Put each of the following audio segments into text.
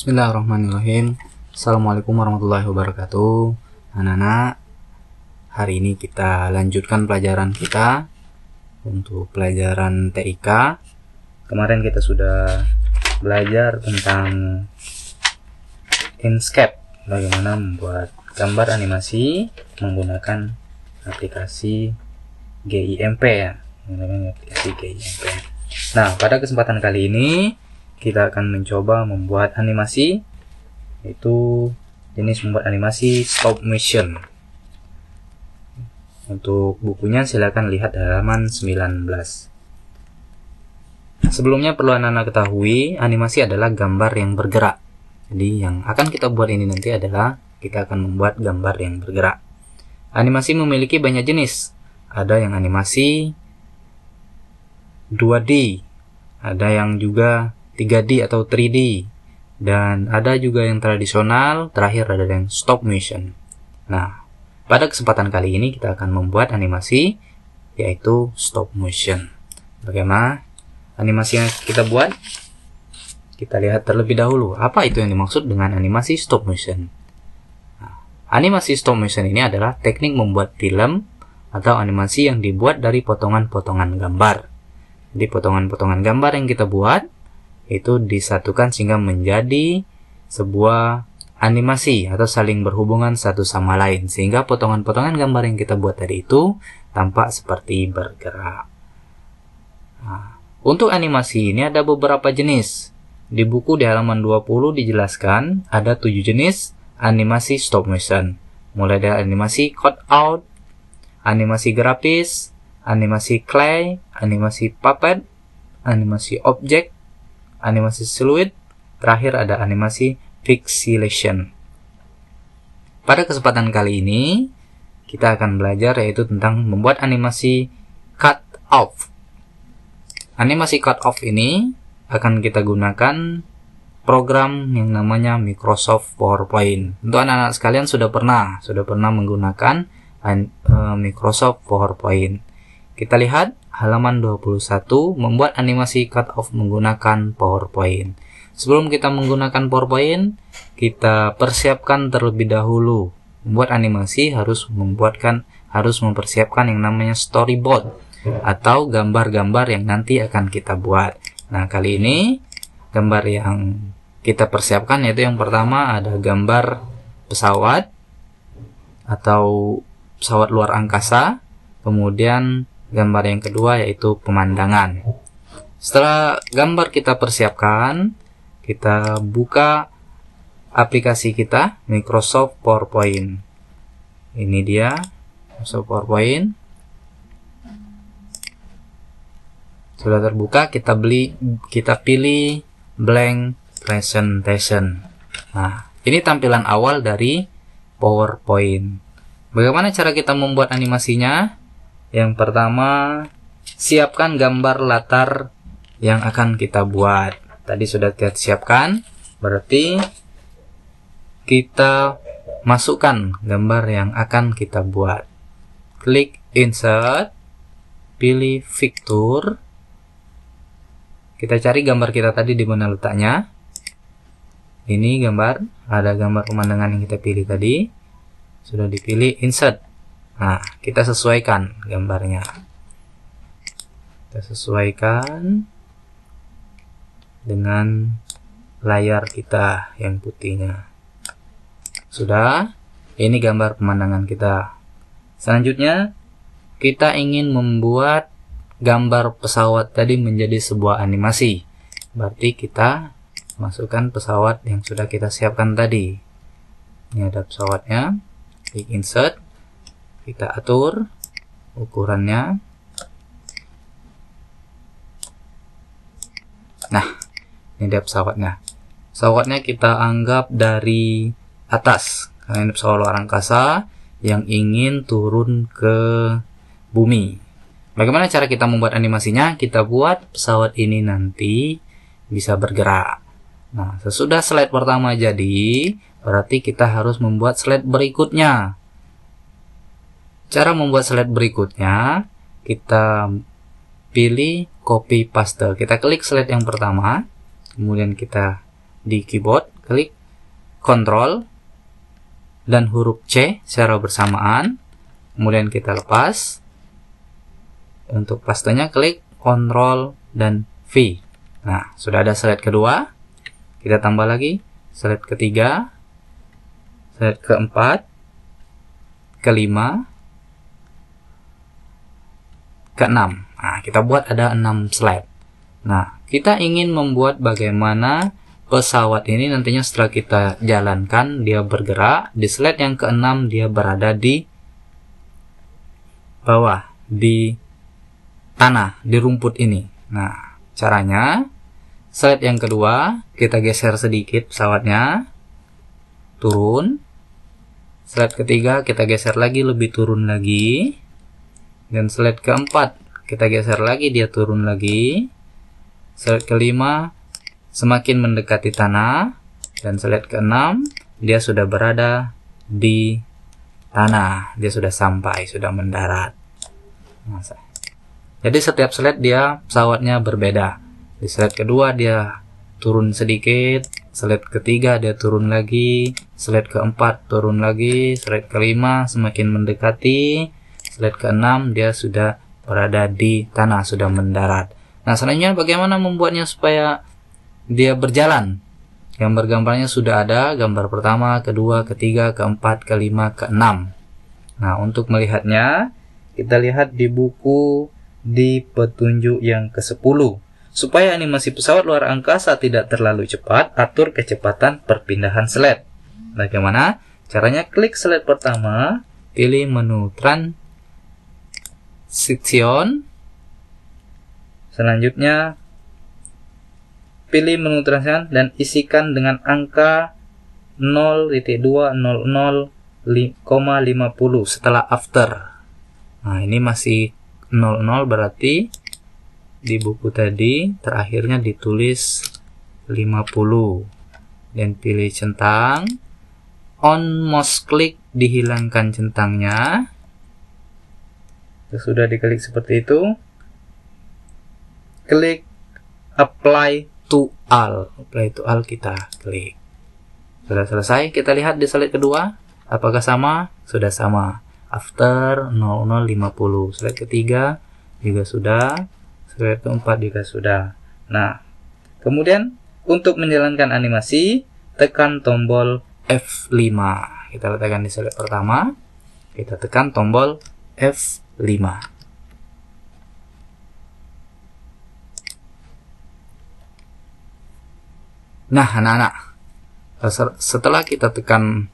Bismillahirrahmanirrahim. Assalamualaikum warahmatullahi wabarakatuh. Anak-anak, hari ini kita lanjutkan pelajaran kita untuk pelajaran TIK. Kemarin kita sudah belajar tentang Inkscape, bagaimana membuat gambar animasi menggunakan aplikasi GIMP ya, menggunakan aplikasi GIMP. Nah, pada kesempatan kali ini kita akan mencoba membuat animasi, yaitu jenis membuat animasi stop motion. Untuk bukunya silakan lihat halaman 19. Sebelumnya perlu anak-anak ketahui, animasi adalah gambar yang bergerak. Jadi yang akan kita buat ini nanti adalah kita akan membuat gambar yang bergerak. Animasi memiliki banyak jenis. Ada yang animasi 2D, ada yang juga 3D atau 3D, dan ada juga yang tradisional, terakhir ada yang stop motion. Nah, pada kesempatan kali ini kita akan membuat animasi yaitu stop motion. Bagaimana animasi yang kita buat? Kita lihat terlebih dahulu apa itu yang dimaksud dengan animasi stop motion. Nah, animasi stop motion ini adalah teknik membuat film atau animasi yang dibuat dari potongan-potongan gambar. Jadi potongan-potongan gambar yang kita buat itu disatukan sehingga menjadi sebuah animasi atau saling berhubungan satu sama lain, sehingga potongan-potongan gambar yang kita buat tadi itu tampak seperti bergerak. Nah, untuk animasi ini ada beberapa jenis. Di buku di halaman 20 dijelaskan ada 7 jenis animasi stop motion, mulai dari animasi cutout, animasi grafis, animasi clay, animasi puppet, animasi objek, animasi siluet, terakhir ada animasi pixelation. Pada kesempatan kali ini kita akan belajar yaitu tentang membuat animasi cut off. Animasi cut off ini akan kita gunakan program yang namanya Microsoft PowerPoint. Untuk anak-anak sekalian sudah pernah menggunakan Microsoft PowerPoint. Kita lihat halaman 21, membuat animasi cut off menggunakan PowerPoint. Sebelum kita menggunakan PowerPoint, kita persiapkan terlebih dahulu. Membuat animasi harus mempersiapkan yang namanya storyboard atau gambar-gambar yang nanti akan kita buat. Nah, kali ini gambar yang kita persiapkan yaitu yang pertama ada gambar pesawat atau pesawat luar angkasa, kemudian gambar yang kedua yaitu pemandangan. Setelah gambar kita persiapkan, kita buka aplikasi kita Microsoft PowerPoint. Ini dia Microsoft PowerPoint. Sudah terbuka, kita pilih blank presentation. Nah, ini tampilan awal dari PowerPoint. Bagaimana cara kita membuat animasinya? Yang pertama, siapkan gambar latar yang akan kita buat. Tadi sudah kita siapkan, berarti kita masukkan gambar yang akan kita buat. Klik insert, pilih picture. Kita cari gambar kita tadi di mana letaknya. Ini gambar, ada gambar pemandangan yang kita pilih tadi. Sudah dipilih insert. Nah, kita sesuaikan gambarnya. Kita sesuaikan dengan layar kita yang putihnya. Sudah, ini gambar pemandangan kita. Selanjutnya, kita ingin membuat gambar pesawat tadi menjadi sebuah animasi. Berarti kita masukkan pesawat yang sudah kita siapkan tadi. Ini ada pesawatnya. Klik insert. Kita atur ukurannya. Nah, ini dia pesawatnya. Pesawatnya kita anggap dari atas, karena ini pesawat luar angkasa yang ingin turun ke bumi. Bagaimana cara kita membuat animasinya? Kita buat pesawat ini nanti bisa bergerak. Nah, sesudah slide pertama jadi, berarti kita harus membuat slide berikutnya. Cara membuat slide berikutnya, kita pilih copy paste. Kita klik slide yang pertama, kemudian kita di keyboard klik Ctrl dan huruf C secara bersamaan, kemudian kita lepas. Untuk pastenya klik Ctrl dan V. Nah, sudah ada slide kedua. Kita tambah lagi slide ketiga, slide keempat, kelima, keenam. Nah, kita buat ada 6 slide. Nah, kita ingin membuat bagaimana pesawat ini nantinya setelah kita jalankan dia bergerak. Di slide yang keenam dia berada di bawah, di tanah, di rumput ini. Nah, caranya slide yang kedua kita geser sedikit pesawatnya, turun. Slide ketiga kita geser lagi, lebih turun lagi. Dan slide keempat kita geser lagi, dia turun lagi. Slide kelima semakin mendekati tanah, dan slide keenam dia sudah berada di tanah, dia sudah sampai, sudah mendarat. Jadi setiap slide dia pesawatnya berbeda. Di slide kedua dia turun sedikit, slide ketiga dia turun lagi, slide keempat turun lagi, slide kelima semakin mendekati, slide keenam dia sudah berada di tanah, sudah mendarat. Nah, selanjutnya bagaimana membuatnya supaya dia berjalan? Gambar-gambarnya sudah ada, gambar pertama, kedua, ketiga, keempat, kelima, keenam. Nah, untuk melihatnya kita lihat di buku di petunjuk yang ke-10. Supaya animasi pesawat luar angkasa tidak terlalu cepat, atur kecepatan perpindahan slide. Bagaimana? Caranya klik slide pertama, pilih menu Transition. Selanjutnya pilih menu Transition dan isikan dengan angka 0.200,50 setelah after. Nah, ini masih 00, berarti di buku tadi terakhirnya ditulis 50. Dan pilih centang, on mouse click dihilangkan centangnya. Sudah diklik seperti itu, klik apply to all. Apply to all kita klik. Sudah selesai. Kita lihat di slide kedua, apakah sama? Sudah sama. After 0050. Slide ketiga juga sudah, slide keempat juga sudah. Nah, kemudian untuk menjalankan animasi, tekan tombol F5. Kita letakkan di slide pertama, kita tekan tombol F5. Nah, anak-anak, setelah kita tekan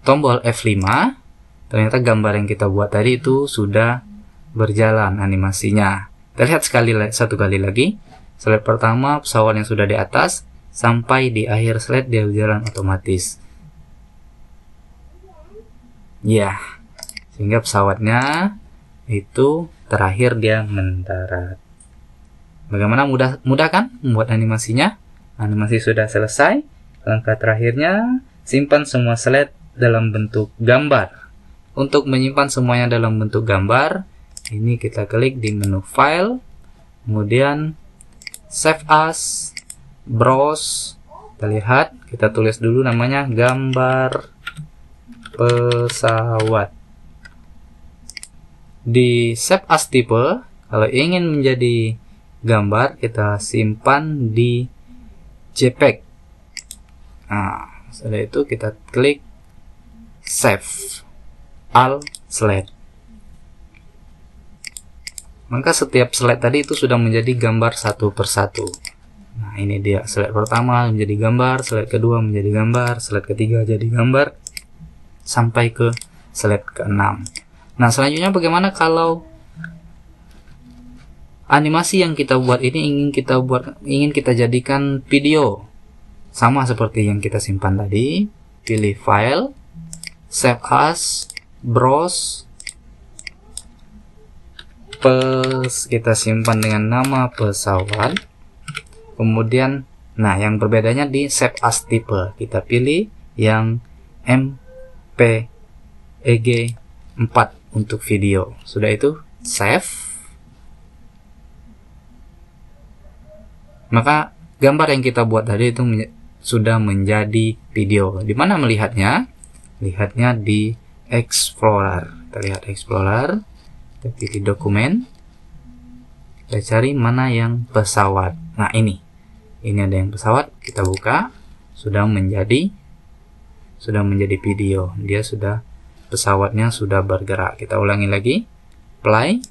tombol F5, ternyata gambar yang kita buat tadi itu sudah berjalan animasinya. Kita lihat satu kali lagi. Slide pertama, pesawat yang sudah di atas, sampai di akhir slide dia berjalan otomatis. Ya, sehingga pesawatnya itu terakhir dia mendarat. Bagaimana mudah kan membuat animasinya? Animasi sudah selesai. Langkah terakhirnya, simpan semua slide dalam bentuk gambar. Untuk menyimpan semuanya dalam bentuk gambar, ini kita klik di menu File, kemudian Save As, Browse. Kita lihat, kita tulis dulu namanya gambar pesawat. Di Save As tipe, kalau ingin menjadi gambar, kita simpan di JPEG. Nah, setelah itu kita klik Save All Slide. Maka setiap slide tadi itu sudah menjadi gambar satu persatu. Nah, ini dia slide pertama menjadi gambar, slide kedua menjadi gambar, slide ketiga jadi gambar, sampai ke slide ke-6. Nah, selanjutnya bagaimana kalau animasi yang kita buat ini ingin kita jadikan video? Sama seperti yang kita simpan tadi, pilih File, Save As, Browse, kita simpan dengan nama pesawat. Kemudian, nah, yang berbedanya di Save As tipe, kita pilih yang MPEG 4 untuk video. Sudah itu, save. Maka gambar yang kita buat tadi itu sudah menjadi video. Di mana melihatnya? Lihatnya di Explorer. Kita lihat Explorer, kita pilih dokumen, kita cari mana yang pesawat. Nah, ini ada yang pesawat, kita buka, sudah menjadi video. Dia sudah, pesawatnya sudah bergerak. Kita ulangi lagi, play.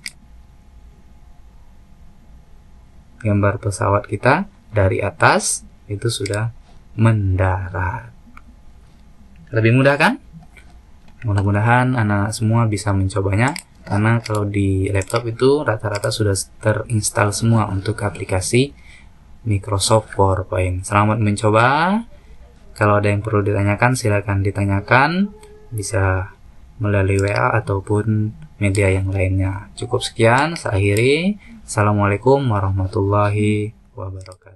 Gambar pesawat kita dari atas itu sudah mendarat. Lebih mudah kan? Mudah-mudahan anak semua bisa mencobanya, karena kalau di laptop itu rata-rata sudah terinstall semua untuk aplikasi Microsoft PowerPoint. Selamat mencoba. Kalau ada yang perlu ditanyakan, silakan ditanyakan, bisa melalui WA ataupun media yang lainnya. Cukup sekian, saya akhiri. Assalamualaikum warahmatullahi wabarakatuh.